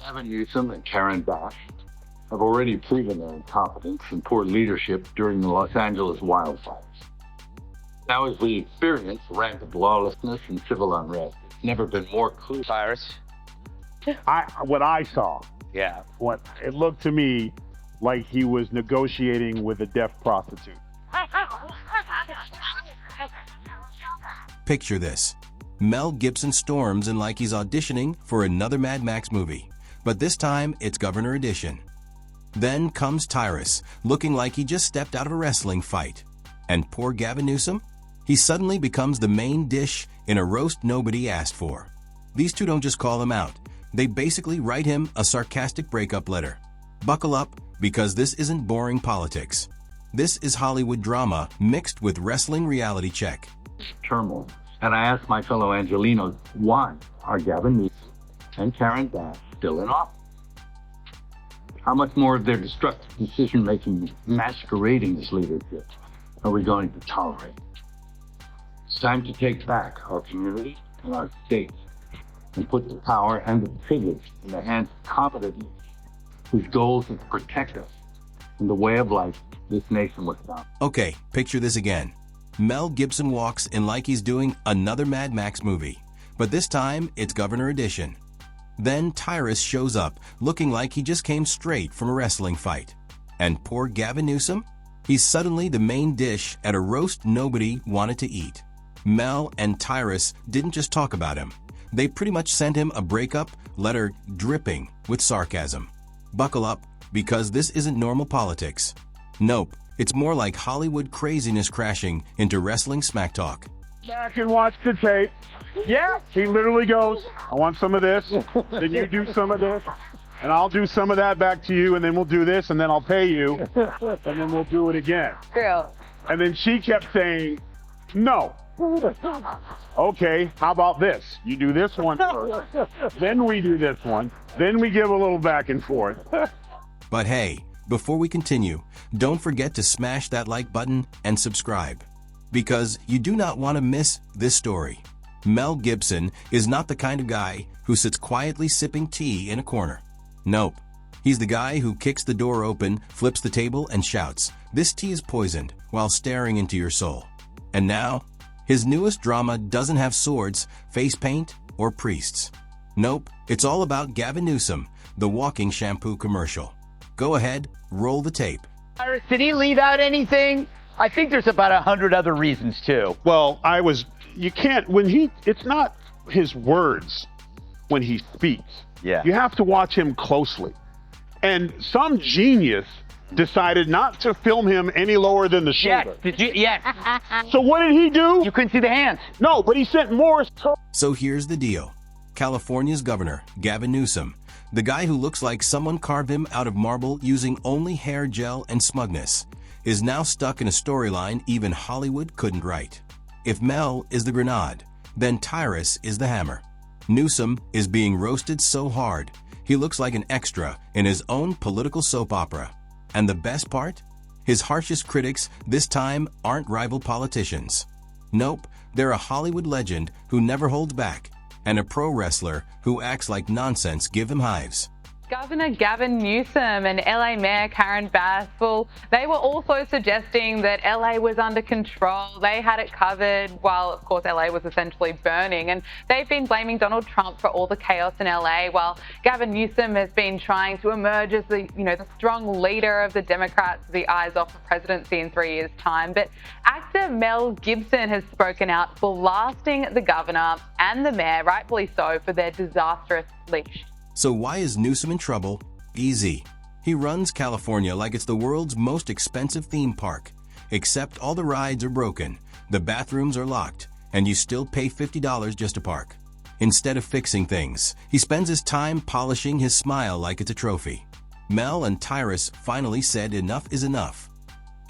Gavin Newsom and Karen Bass have already proven their incompetence and poor leadership during the Los Angeles wildfires. Now, as we experience rampant lawlessness and civil unrest, it's never been more clear. Tyrus. What I saw, Yeah. what it looked to me like he was negotiating with a deaf prostitute. Picture this. Mel Gibson storms in like he's auditioning for another Mad Max movie, but this time it's Governor Edition. Then comes Tyrus, looking like he just stepped out of a wrestling fight. And poor Gavin Newsom? He suddenly becomes the main dish in a roast nobody asked for. These two don't just call him out. They basically write him a sarcastic breakup letter. Buckle up, because this isn't boring politics. This is Hollywood drama mixed with wrestling reality check. Turmoil. And I asked my fellow Angelinos, why are Gavin Newsom and Karen Bass still in office? How much more of their destructive decision-making masquerading as leadership are we going to tolerate? It's time to take back our community and our state and put the power and the privilege in the hands of competent leaders whose goals is to protect us and the way of life this nation was founded. Okay, picture this again. Mel Gibson walks in like he's doing another Mad Max movie, but this time it's Governor Edition. Then Tyrus shows up looking like he just came straight from a wrestling fight. And poor Gavin Newsom? He's suddenly the main dish at a roast nobody wanted to eat. Mel and Tyrus didn't just talk about him. They pretty much sent him a breakup letter dripping with sarcasm. Buckle up, because this isn't normal politics. Nope, it's more like Hollywood craziness crashing into wrestling smack talk. Back and watch the tape. Yeah. He literally goes, I want some of this, then you do some of this, and I'll do some of that back to you, and then we'll do this, and then I'll pay you, and then we'll do it again. True. And then she kept saying, no. Okay, how about this? You do this one first, then we do this one, then we give a little back and forth. But hey, before we continue, don't forget to smash that like button and subscribe, because you do not want to miss this story. Mel Gibson is not the kind of guy who sits quietly sipping tea in a corner. Nope. He's the guy who kicks the door open, flips the table, and shouts, "This tea is poisoned," while staring into your soul. And now, his newest drama doesn't have swords, face paint, or priests. Nope, it's all about Gavin Newsom, the walking shampoo commercial. Go ahead, roll the tape. Tyrus, did he leave out anything? I think there's about 100 other reasons too. Well, it's not his words when he speaks. Yeah. You have to watch him closely. And some genius decided not to film him any lower than the Yes, shoulder. did you? Yes. So what did he do? You couldn't see the hands. No, but he sent more. So here's the deal. California's Governor Gavin Newsom, the guy who looks like someone carved him out of marble using only hair gel and smugness, is now stuck in a storyline even Hollywood couldn't write. If Mel is the grenade, then Tyrus is the hammer. Newsom is being roasted so hard, he looks like an extra in his own political soap opera. And the best part? His harshest critics this time aren't rival politicians. Nope, they're a Hollywood legend who never holds back, and a pro wrestler who acts like nonsense give him hives. Governor Gavin Newsom and LA Mayor Karen Bass, well, they were also suggesting that LA was under control. They had it covered while, of course, LA was essentially burning. And they've been blaming Donald Trump for all the chaos in LA, while Gavin Newsom has been trying to emerge as the strong leader of the Democrats, the eyes off the presidency in 3 years' time. But actor Mel Gibson has spoken out, blasting the governor and the mayor, rightfully so, for their disastrous leash. So why is Newsom in trouble? Easy. He runs California like it's the world's most expensive theme park. Except all the rides are broken, the bathrooms are locked, and you still pay $50 just to park. Instead of fixing things, he spends his time polishing his smile like it's a trophy. Mel and Tyrus finally said enough is enough.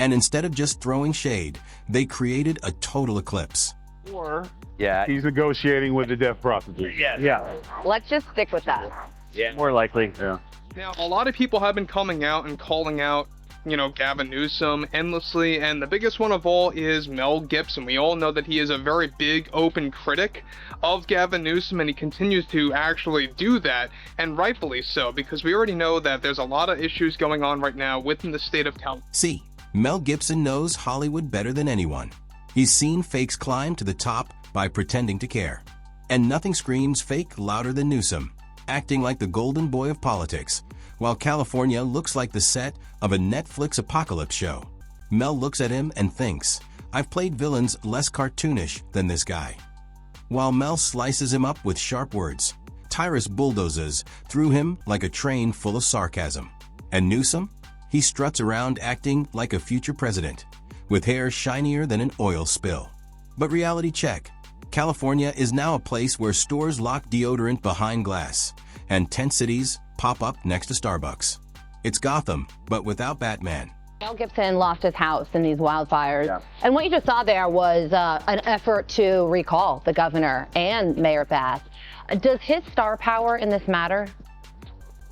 And instead of just throwing shade, they created a total eclipse. Or Yeah. he's negotiating with the deaf prostitute. Yeah. Let's just stick with that. Yeah. More likely. Yeah. Now, a lot of people have been coming out and calling out Gavin Newsom endlessly, and the biggest one of all is Mel Gibson. We all know that he is a very big, open critic of Gavin Newsom, and he continues to actually do that, and rightfully so, because we already know that there's a lot of issues going on right now within the state of California. See, Mel Gibson knows Hollywood better than anyone. He's seen fakes climb to the top by pretending to care. And nothing screams fake louder than Newsom, acting like the golden boy of politics, while California looks like the set of a Netflix apocalypse show. Mel looks at him and thinks, I've played villains less cartoonish than this guy. While Mel slices him up with sharp words, Tyrus bulldozes through him like a train full of sarcasm. And Newsom? He struts around acting like a future president, with hair shinier than an oil spill. But reality check. California is now a place where stores lock deodorant behind glass, and tent cities pop up next to Starbucks. It's Gotham, but without Batman. Mel Gibson lost his house in these wildfires. Yeah. And what you just saw there was an effort to recall the governor and Mayor Bass. Does his star power in this matter?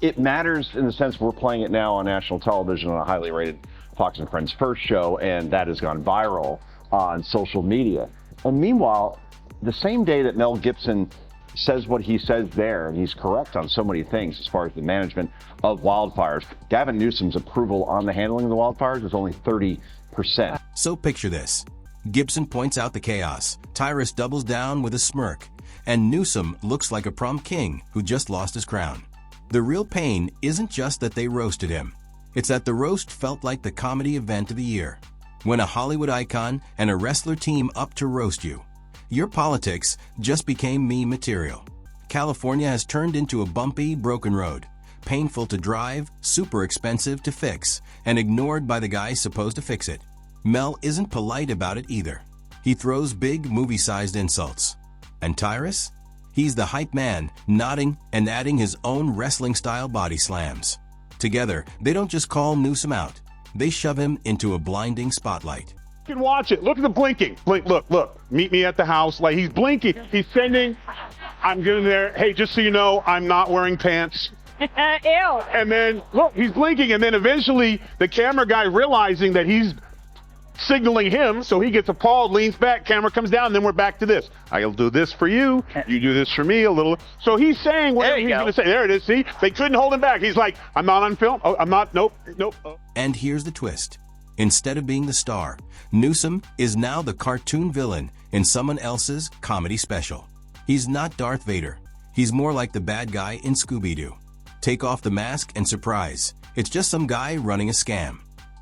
It matters in the sense we're playing it now on national television on a highly rated Fox and Friends first show, and that has gone viral on social media. And meanwhile, the same day that Mel Gibson says what he says there, and he's correct on so many things as far as the management of wildfires, Gavin Newsom's approval on the handling of the wildfires is only 30%. So picture this. Gibson points out the chaos, Tyrus doubles down with a smirk, and Newsom looks like a prom king who just lost his crown. The real pain isn't just that they roasted him. It's that the roast felt like the comedy event of the year. When a Hollywood icon and a wrestler team up to roast you, your politics just became meme material. California has turned into a bumpy, broken road, painful to drive, super expensive to fix, and ignored by the guy supposed to fix it. Mel isn't polite about it either. He throws big, movie-sized insults. And Tyrus? He's the hype man, nodding and adding his own wrestling-style body slams. Together, they don't just call Newsom out. They shove him into a blinding spotlight. You can watch it. Look at the blinking. Blink, look. Meet me at the house. Like, he's blinking. He's sending. I'm getting there. Hey, just so you know, I'm not wearing pants. Ew. And then, look, he's blinking. And then eventually, the camera guy realizing that he's signaling him, so he gets appalled, leans back, camera comes down, and then we're back to this. I'll do this for you. You do this for me a little. So he's saying whatever he's going to say. There it is. See? They couldn't hold him back. He's like, I'm not on film. Oh, I'm not. Nope. Oh. And here's the twist. Instead of being the star, Newsom is now the cartoon villain in someone else's comedy special. He's not Darth Vader. He's more like the bad guy in Scooby-Doo. Take off the mask and surprise. It's just some guy running a scam.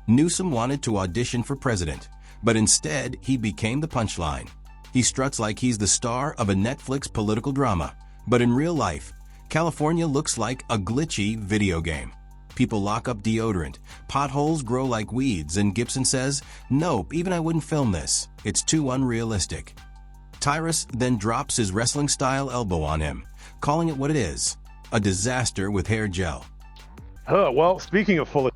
Newsom wanted to audition for president, but instead he became the punchline. He struts like he's the star of a Netflix political drama, but in real life, California looks like a glitchy video game. People lock up deodorant, potholes grow like weeds, and Gibson says, nope, even I wouldn't film this. It's too unrealistic. Tyrus then drops his wrestling-style elbow on him, calling it what it is, a disaster with hair gel. Well, speaking of full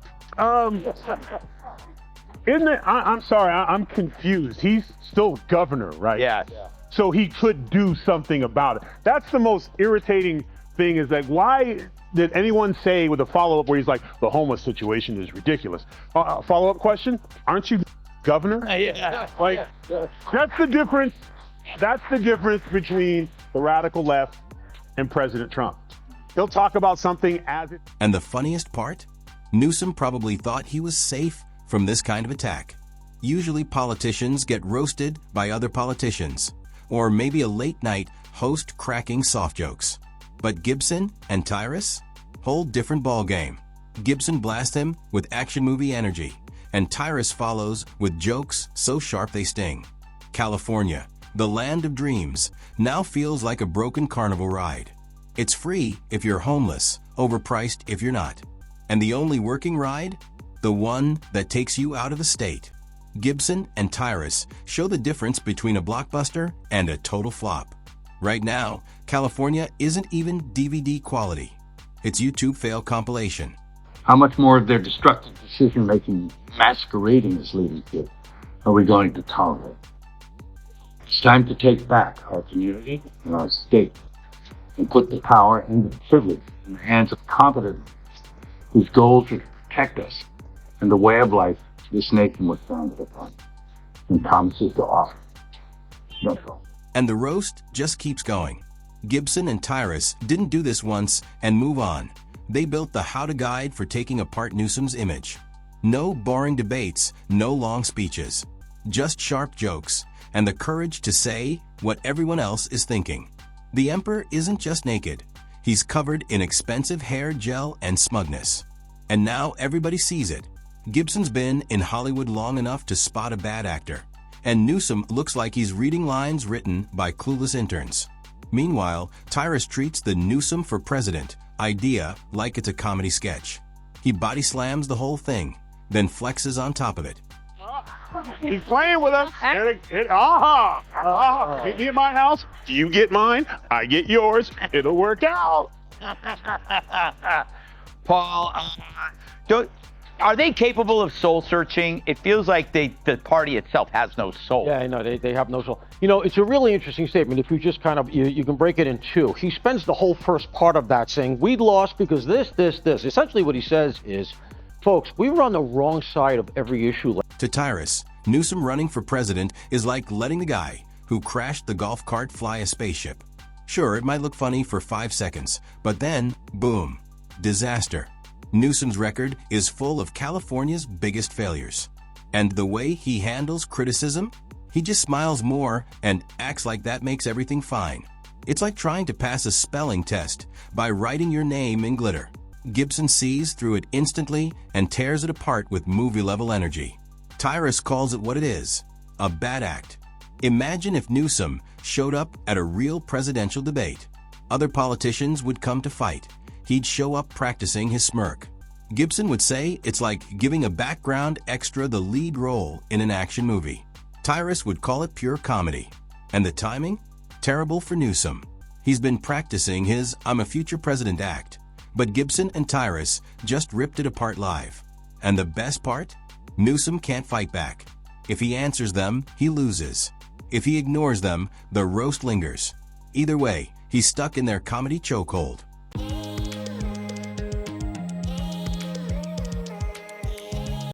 isn't it? I'm sorry, I'm confused. He's still governor, right? Yeah. So he could do something about it. That's the most irritating thing, is like, why did anyone say with a follow-up where he's like, the homeless situation is ridiculous? Follow-up question, aren't you governor? Yeah. Like, that's the difference. That's the difference between the radical left and President Trump. He'll talk about something as it. And the funniest part? Newsom probably thought he was safe from this kind of attack. Usually politicians get roasted by other politicians, or maybe a late-night host cracking soft jokes. But Gibson and Tyrus? Whole different ballgame. Gibson blasts him with action movie energy, and Tyrus follows with jokes so sharp they sting. California, the land of dreams, now feels like a broken carnival ride. It's free if you're homeless, overpriced if you're not. And the only working ride? The one that takes you out of the state. Gibson and Tyrus show the difference between a blockbuster and a total flop. Right now, California isn't even DVD quality. It's YouTube fail compilation. How much more of their destructive decision-making masquerading as leadership are we going to tolerate? It's time to take back our community and our state and put the power and the privilege in the hands of competent whose goals are to protect us and the way of life this nation was founded upon, and promises to offer. That's all. And the roast just keeps going. Gibson and Tyrus didn't do this once and move on. They built the how-to guide for taking apart Newsom's image. No boring debates, no long speeches. Just sharp jokes and the courage to say what everyone else is thinking. The emperor isn't just naked. He's covered in expensive hair gel and smugness. And now everybody sees it. Gibson's been in Hollywood long enough to spot a bad actor. And Newsom looks like he's reading lines written by clueless interns. Meanwhile, Tyrus treats the Newsom for president idea like it's a comedy sketch. He body slams the whole thing, then flexes on top of it. He's playing with us. Meet me at my house. You get mine. I get yours. It'll work out. Paul, are they capable of soul searching? It feels like the party itself has no soul. Yeah, I know, they have no soul. You know, it's a really interesting statement if you just kind of, you can break it in two. He spends the whole first part of that saying, we lost because this. Essentially what he says is, folks, we were on the wrong side of every issue. To Tyrus, Newsom running for president is like letting the guy who crashed the golf cart fly a spaceship. Sure, it might look funny for 5 seconds, but then, boom, disaster. Newsom's record is full of California's biggest failures. And the way he handles criticism, he just smiles more and acts like that makes everything fine. It's like trying to pass a spelling test by writing your name in glitter. Gibson sees through it instantly and tears it apart with movie-level energy. Tyrus calls it what it is, a bad act. Imagine if Newsom showed up at a real presidential debate. Other politicians would come to fight. He'd show up practicing his smirk. Gibson would say it's like giving a background extra the lead role in an action movie. Tyrus would call it pure comedy. And the timing? Terrible for Newsom. He's been practicing his I'm a future president act. But Gibson and Tyrus just ripped it apart live. And the best part? Newsom can't fight back. If he answers them, he loses. If he ignores them, the roast lingers. Either way, he's stuck in their comedy chokehold.